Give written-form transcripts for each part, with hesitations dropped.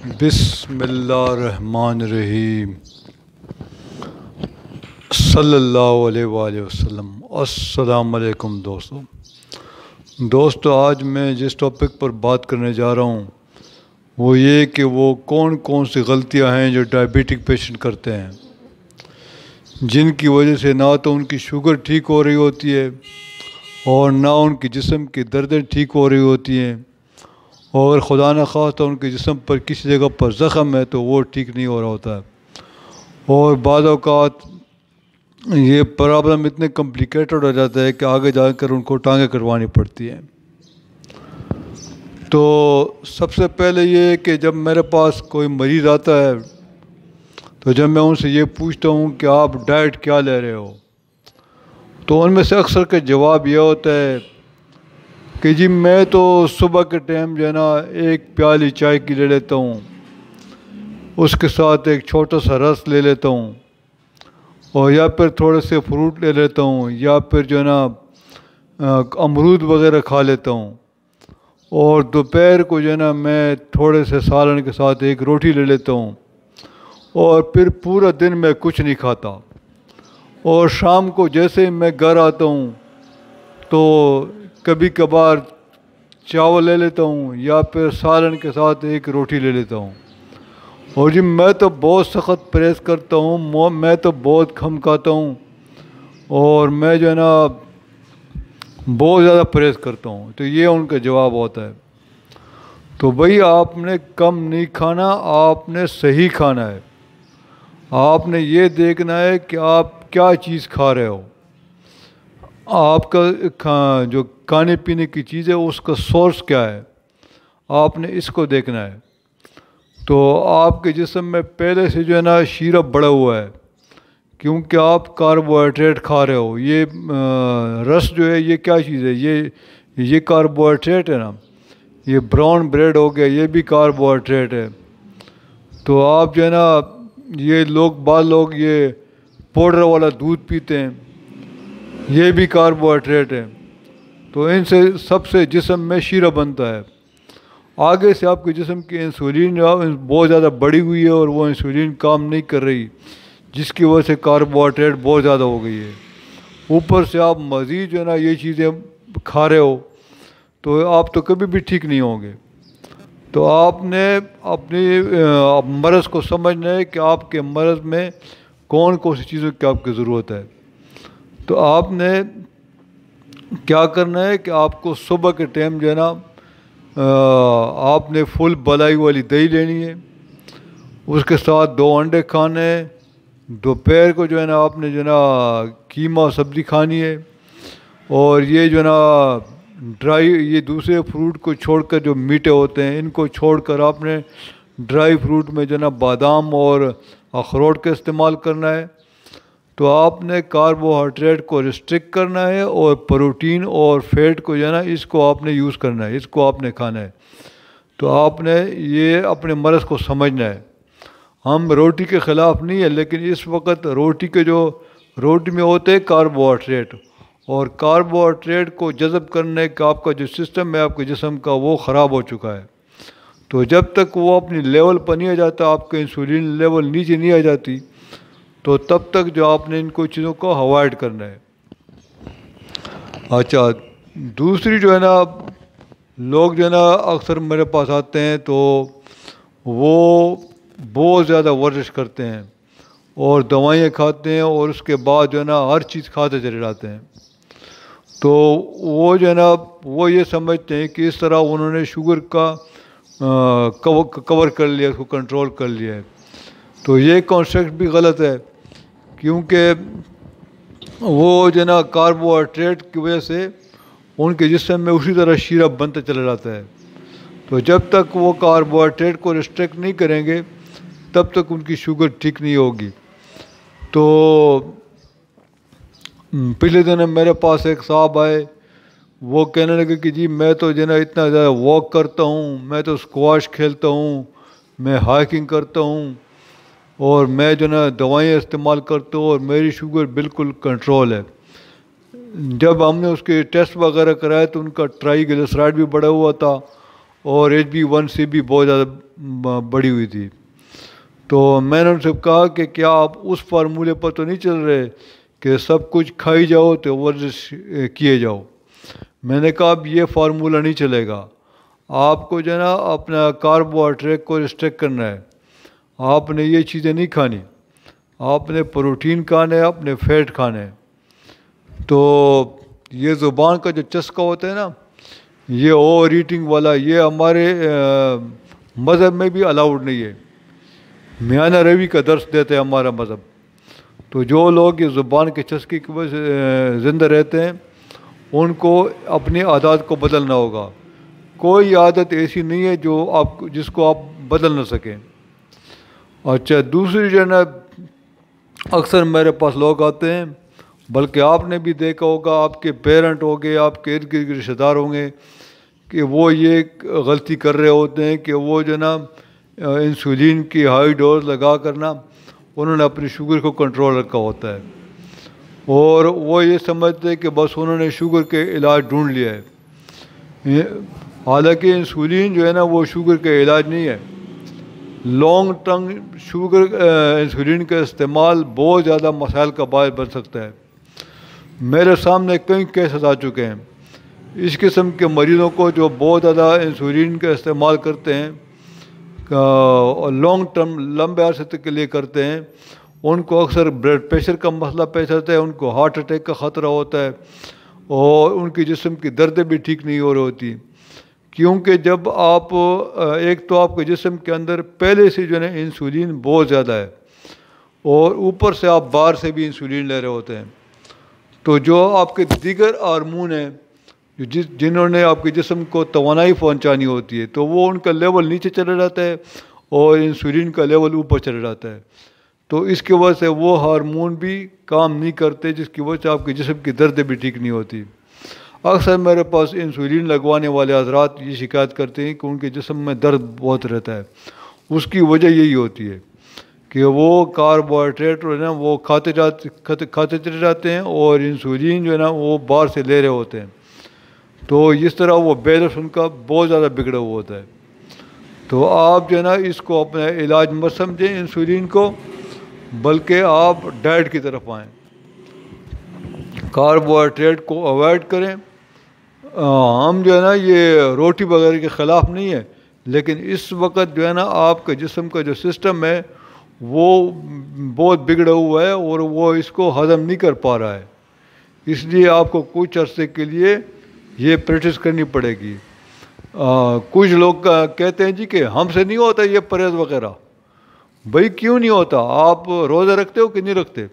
بسم اللہ الرحمن الرحیم صلی اللہ علیہ وآلہ وسلم۔ السلام علیکم دوستو، آج میں جس ٹاپک پر بات کرنے جا رہا ہوں وہ یہ کہ وہ کون کون سی غلطیاں ہیں جو ڈائبیٹک پیشنٹ کرتے ہیں، جن کی وجہ سے نہ تو ان کی شوگر ٹھیک ہو رہی ہوتی ہے اور نہ ان کی جسم کی دردیں ٹھیک ہو رہی ہوتی ہیں، اور خدا نخواستہ ان کے جسم پر کسی جگہ پر زخم ہے تو وہ ٹھیک نہیں ہو رہا ہوتا ہے، اور بعض اوقات یہ پرابلم اتنے کمپلیکیٹڈ ہو جاتا ہے کہ آگے جا کر ان کو ٹانگیں کٹوانی پڑتی ہیں۔ تو سب سے پہلے یہ کہ جب میرے پاس کوئی مریض آتا ہے تو جب میں ان سے یہ پوچھتا ہوں کہ آپ ڈائٹ کیا لے رہے ہو، تو ان میں سے اکثر کا جواب یہ ہوتا ہے کہ جی میں تو صبح کے ٹائم جو ہے نا ایک پیالی چائے کی لے لیتا ہوں، اس کے ساتھ ایک چھوٹا سا رس لے لیتا ہوں، اور یا پھر تھوڑے سے فروٹ لے لیتا ہوں، یا پھر جو ہے نا امرود وغیرہ کھا لیتا ہوں، اور دوپہر کو جو ہے نا میں تھوڑے سے سالن کے ساتھ ایک روٹی لے لیتا ہوں، اور پھر پورا دن میں کچھ نہیں کھاتا، اور شام کو جیسے ہی میں گھر آتا ہوں تو کبھی کبھار چاول لے لیتا ہوں یا پھر سالن کے ساتھ ایک روٹی لے لیتا ہوں۔ اور جی میں تو بہت سخت پرہیز کرتا ہوں، میں تو بہت کم کھاتا ہوں، اور میں جو ہے نا بہت زیادہ پرہیز کرتا ہوں۔ تو یہ ان کا جواب ہوتا ہے۔ تو بھئی آپ نے کم نہیں کھانا، آپ نے صحیح کھانا ہے۔ آپ نے یہ دیکھنا ہے کہ آپ کیا چیز کھا رہے ہو، آپ کا جو کھانے پینے کی چیز ہے اس کا سورس کیا ہے، آپ نے اس کو دیکھنا ہے۔ تو آپ کے جسم میں پہلے سے جو ہے نا شیرہ بڑھا ہوا ہے، کیونکہ آپ کاربوہائیڈریٹ کھا رہے ہو۔ یہ رس جو ہے یہ کیا چیز ہے، یہ کاربوہائیڈریٹ ہے نا، یہ براؤن بریڈ ہو گیا، یہ بھی کاربوہائیڈریٹ ہے۔ تو آپ جو ہے نا یہ بعض لوگ یہ پاؤڈر والا دودھ پیتے ہیں، یہ بھی کاربوہائیڈریٹ ہے۔ تو ان سے سب سے جسم میں شیرہ بنتا ہے۔ آگے سے آپ کے جسم کی انسولین بہت زیادہ بڑھی ہوئی ہے، اور وہ انسولین کام نہیں کر رہی، جس کی وجہ سے کاربوہائیڈریٹ بہت زیادہ ہو گئی ہے۔ اوپر سے آپ مزید جو ہے نا یہ چیزیں کھا رہے ہو، تو آپ تو کبھی بھی ٹھیک نہیں ہوں گے۔ تو آپ نے اپنی مرض کو سمجھنا ہے کہ آپ کے مرض میں کون کون سی چیزوں کی آپ کی ضرورت ہے۔ تو آپ نے کیا کرنا ہے کہ آپ کو صبح کے ٹائم جو ہے نا آپ نے فل بلائی والی دہی لینی ہے، اس کے ساتھ 2 انڈے کھانے ہیں۔ دوپہر کو جو ہے نا آپ نے جو ہے نا قیمہ سبزی کھانی ہے، اور یہ جو ہے نا ڈرائی یہ دوسرے فروٹ کو چھوڑ کر جو میٹھے ہوتے ہیں ان کو چھوڑ کر آپ نے ڈرائی فروٹ میں جو ہے نا بادام اور اخروٹ کا استعمال کرنا ہے۔ تو آپ نے کاربوہائیڈریٹ کو ریسٹرکٹ کرنا ہے، اور پروٹین اور فیٹ کو جو ہے نا اس کو آپ نے یوز کرنا ہے، اس کو آپ نے کھانا ہے۔ تو آپ نے یہ اپنے مرض کو سمجھنا ہے۔ ہم روٹی کے خلاف نہیں ہے، لیکن اس وقت روٹی میں ہوتے ہیں کاربوہائیڈریٹ، اور کاربوہائیڈریٹ کو جذب کرنے کا آپ کا جو سسٹم ہے آپ کے جسم کا وہ خراب ہو چکا ہے۔ تو جب تک وہ اپنی لیول پر نہیں آ جاتا، آپ کے انسولین لیول نیچے نہیں آ جاتی، تو تب تک جو آپ نے ان کو چیزوں کو اوائڈ کرنا ہے۔ اچھا، دوسری جو ہے نا لوگ جو ہے نا اکثر میرے پاس آتے ہیں تو وہ بہت زیادہ ورزش کرتے ہیں اور دوائیاں کھاتے ہیں، اور اس کے بعد جو ہے نا ہر چیز کھاتے چلے جاتے ہیں۔ تو وہ جو ہے نا وہ یہ سمجھتے ہیں کہ اس طرح انہوں نے شوگر کا کور کر لیا، اس کو کنٹرول کر لیا ہے۔ تو یہ کانسیپٹ بھی غلط ہے، کیونکہ وہ جو ہے نا کاربوہائیڈریٹ کی وجہ سے ان کے جسم میں اسی طرح شیرہ بنتا چلا جاتا ہے۔ تو جب تک وہ کاربوہائیڈریٹ کو ریسٹرکٹ نہیں کریں گے تب تک ان کی شوگر ٹھیک نہیں ہوگی۔ تو پچھلے دن میرے پاس ایک صاحب آئے، وہ کہنے لگے کہ جی میں تو جو ہے نا اتنا زیادہ واک کرتا ہوں، میں تو اسکواش کھیلتا ہوں، میں ہائکنگ کرتا ہوں، اور میں جو ہے نا دوائیاں استعمال کرتا ہوں، اور میری شوگر بالکل کنٹرول ہے۔ جب ہم نے اس کے ٹیسٹ وغیرہ کرائے تو ان کا ٹرائی گلیسرائڈ بھی بڑھا ہوا تھا، اور HB1C بھی بہت زیادہ بڑھی ہوئی تھی. تو میں نے ان سے کہا کہ کیا آپ اس فارمولے پر تو نہیں چل رہے کہ سب کچھ کھائی جاؤ تو ورزش کیے جاؤ. میں نے کہا اب یہ فارمولہ نہیں چلے گا. آپ کو جو ہے نا اپنا کاربوہائیڈریٹ کو ریسٹرکٹ کرنا ہے. آپ نے یہ چیزیں نہیں کھانی. آپ نے پروٹین کھانا ہے, اپنے فیٹ کھانا ہے. تو یہ زبان کا جو چسکا ہوتا ہے نا, یہ اوور ایٹنگ والا, یہ ہمارے مذہب میں بھی الاؤڈ نہیں ہے. میانہ روی کا درس دیتا ہے ہمارا مذہب. تو جو لوگ یہ زبان کے چسکے کی وجہ سے زندہ رہتے ہیں, ان کو اپنی عادات کو بدلنا ہوگا. کوئی عادت ایسی نہیں ہے جس کو آپ بدل نہ سکیں. اچھا, دوسری جو ہے نا, اکثر میرے پاس لوگ آتے ہیں, بلکہ آپ نے بھی دیکھا ہوگا, آپ کے پیرنٹ ہو گئے, آپ کے ارد گرد کے رشتہ دار ہوں گے, کہ وہ یہ غلطی کر رہے ہوتے ہیں کہ وہ جو نا انسولین کی ہائی ڈوز لگا کر نا انہوں نے اپنی شوگر کو کنٹرول رکھا ہوتا ہے, اور وہ یہ سمجھتے ہیں کہ بس انہوں نے شوگر کے علاج ڈھونڈ لیا ہے. حالانکہ انسولین جو ہے نا وہ شوگر کا علاج نہیں ہے. لانگ ٹرم انسولین کا استعمال بہت زیادہ مسائل کا باعث بن سکتا ہے. میرے سامنے کئی کیسز آ چکے ہیں اس قسم کے مریضوں کو جو بہت زیادہ انسولین کا استعمال کرتے ہیں اور لانگ ٹرم لمبے عرصے تک کے لیے کرتے ہیں. ان کو اکثر بلڈ پریشر کا مسئلہ پیش آتا ہے, ان کو ہارٹ اٹیک کا خطرہ ہوتا ہے, اور ان کی جسم کی دردیں بھی ٹھیک نہیں ہو رہی ہوتی. کیونکہ جب آپ ایک تو آپ کے جسم کے اندر پہلے سے جو ہے نا انسولین بہت زیادہ ہے, اور اوپر سے آپ باہر سے بھی انسولین لے رہے ہوتے ہیں. تو جو آپ کے دیگر ہارمون ہیں جنہوں نے آپ کے جسم کو توانائی پہنچانی ہوتی ہے, تو وہ ان کا لیول نیچے چلا جاتا ہے اور انسولین کا لیول اوپر چلا جاتا ہے. تو اس کی وجہ سے وہ ہارمون بھی کام نہیں کرتے, جس کی وجہ سے آپ کے جسم کی دردیں بھی ٹھیک نہیں ہوتی. اکثر میرے پاس انسولین لگوانے والے حضرات یہ شکایت کرتے ہیں کہ ان کے جسم میں درد بہت رہتا ہے. اس کی وجہ یہی ہوتی ہے کہ وہ کاربوہائیڈریٹ جو ہے نا وہ کھاتے چلے جاتے ہیں, اور انسولین جو ہے نا وہ باہر سے لے رہے ہوتے ہیں. تو اس طرح وہ بیلنس ان کا بہت زیادہ بگڑا ہوا ہوتا ہے. تو آپ جو ہے نا اس کو اپنا علاج مت سمجھیں انسولین کو, بلکہ آپ ڈائٹ کی طرف آئیں. کاربوہائیڈریٹ کو اوائڈ کریں. ہم جو ہے نا یہ روٹی وغیرہ کے خلاف نہیں ہے, لیکن اس وقت جو ہے نا آپ کے جسم کا جو سسٹم ہے وہ بہت بگڑا ہوا ہے, اور وہ اس کو ہضم نہیں کر پا رہا ہے. اس لیے آپ کو کچھ عرصے کے لیے یہ پریکٹس کرنی پڑے گی. کچھ لوگ کہتے ہیں جی کہ ہم سے نہیں ہوتا یہ پرہیز وغیرہ. بھائی کیوں نہیں ہوتا؟ آپ روزہ رکھتے ہو کہ نہیں رکھتے؟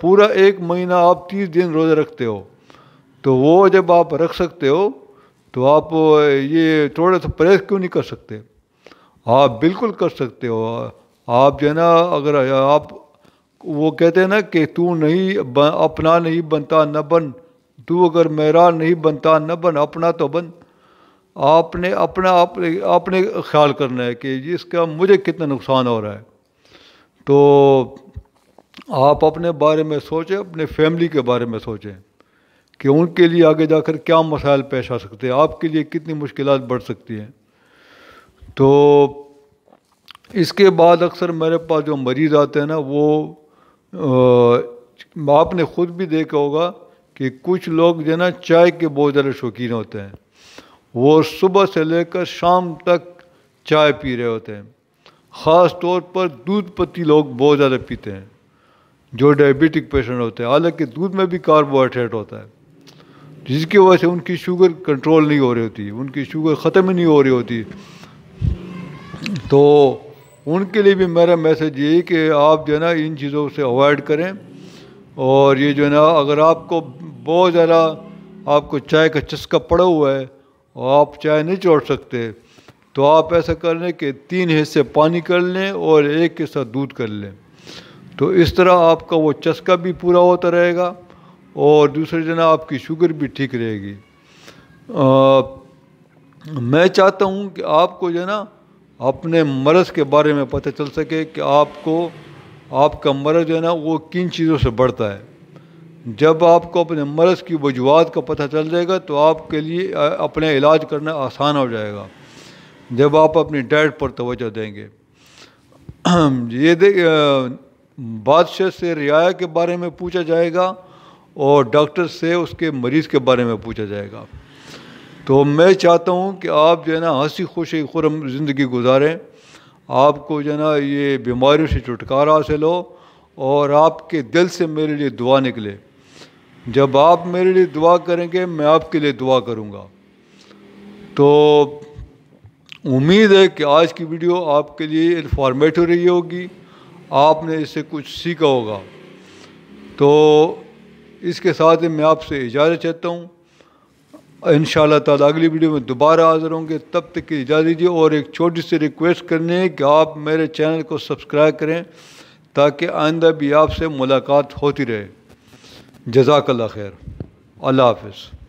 پورا 1 مہینہ آپ 30 دن روزہ رکھتے ہو, تو وہ جب آپ رکھ سکتے ہو تو آپ یہ تھوڑا سا پرہیز کیوں نہیں کر سکتے؟ آپ بالکل کر سکتے ہو. آپ جو ہے نا اگر آپ وہ کہتے ہیں نا کہ تو نہیں اپنا نہیں بنتا نہ بن, تو اگر میرا نہیں بنتا نہ بن, اپنا تو بن. آپ نے آپ نے خیال کرنا ہے کہ اس کا مجھے کتنا نقصان ہو رہا ہے. تو آپ اپنے بارے میں سوچیں, اپنے فیملی کے بارے میں سوچیں کہ ان کے لیے آگے جا کر کیا مسائل پیش آ سکتے ہیں, آپ کے لیے کتنی مشکلات بڑھ سکتی ہیں. تو اس کے بعد اکثر میرے پاس جو مریض آتے ہیں نا وہ آپ نے خود بھی دیکھا ہوگا کہ کچھ لوگ جو ہے نا چائے کے بہت زیادہ شوقین ہوتے ہیں. وہ صبح سے لے کر شام تک چائے پی رہے ہوتے ہیں. خاص طور پر دودھ پتی لوگ بہت زیادہ پیتے ہیں جو ڈائبٹک پیشنٹ ہوتے ہیں. حالانکہ دودھ میں بھی کاربوہائیڈریٹ ہوتا ہے, جس کی وجہ سے ان کی شوگر کنٹرول نہیں ہو رہی ہوتی, ان کی شوگر ختم ہی نہیں ہو رہی ہوتی. تو ان کے لیے بھی میرا میسج یہی کہ آپ جو ہے نا ان چیزوں سے اوائڈ کریں. اور یہ جو ہے نا اگر آپ کو بہت زیادہ آپ کو چائے کا چسکا پڑا ہوا ہے اور آپ چائے نہیں چھوڑ سکتے, تو آپ ایسا کر لیں کہ 3 حصے پانی کر لیں اور 1 حصہ دودھ کر لیں. تو اس طرح آپ کا وہ چسکا بھی پورا ہوتا رہے گا, اور دوسرے جو ہے نا آپ کی شوگر بھی ٹھیک رہے گی. میں چاہتا ہوں کہ آپ کو جو ہے نا اپنے مرض کے بارے میں پتہ چل سکے کہ آپ کا مرض جو ہے نا وہ کن چیزوں سے بڑھتا ہے. جب آپ کو اپنے مرض کی وجوہات کا پتہ چل جائے گا تو آپ کے لیے اپنے علاج کرنا آسان ہو جائے گا، جب آپ اپنی ڈائٹ پر توجہ دیں گے۔ یہ بادشاہ سے رعایا کے بارے میں پوچھا جائے گا اور ڈاکٹر سے اس کے مریض کے بارے میں پوچھا جائے گا۔ تو میں چاہتا ہوں کہ آپ جو ہے نا ہنسی خوشی خرم زندگی گزاریں، آپ کو جو ہے نا یہ بیماریوں سے چھٹکارا حاصل ہو اور آپ کے دل سے میرے لیے دعا نکلے۔ جب آپ میرے لیے دعا کریں گے میں آپ کے لیے دعا کروں گا۔ تو امید ہے کہ آج کی ویڈیو آپ کے لیے انفارمیٹو رہی ہوگی، آپ نے اس سے کچھ سیکھا ہوگا۔ تو اس کے ساتھ میں آپ سے اجازت چاہتا ہوں، انشاءاللہ تعالیٰ اگلی ویڈیو میں دوبارہ حاضر ہوں گے، تب تک کی اجازت دیجیے۔ اور ایک چھوٹی سی ریکویسٹ کرنی ہے کہ آپ میرے چینل کو سبسکرائب کریں تاکہ آئندہ بھی آپ سے ملاقات ہوتی رہے۔ جزاک اللہ خیر، اللہ حافظ۔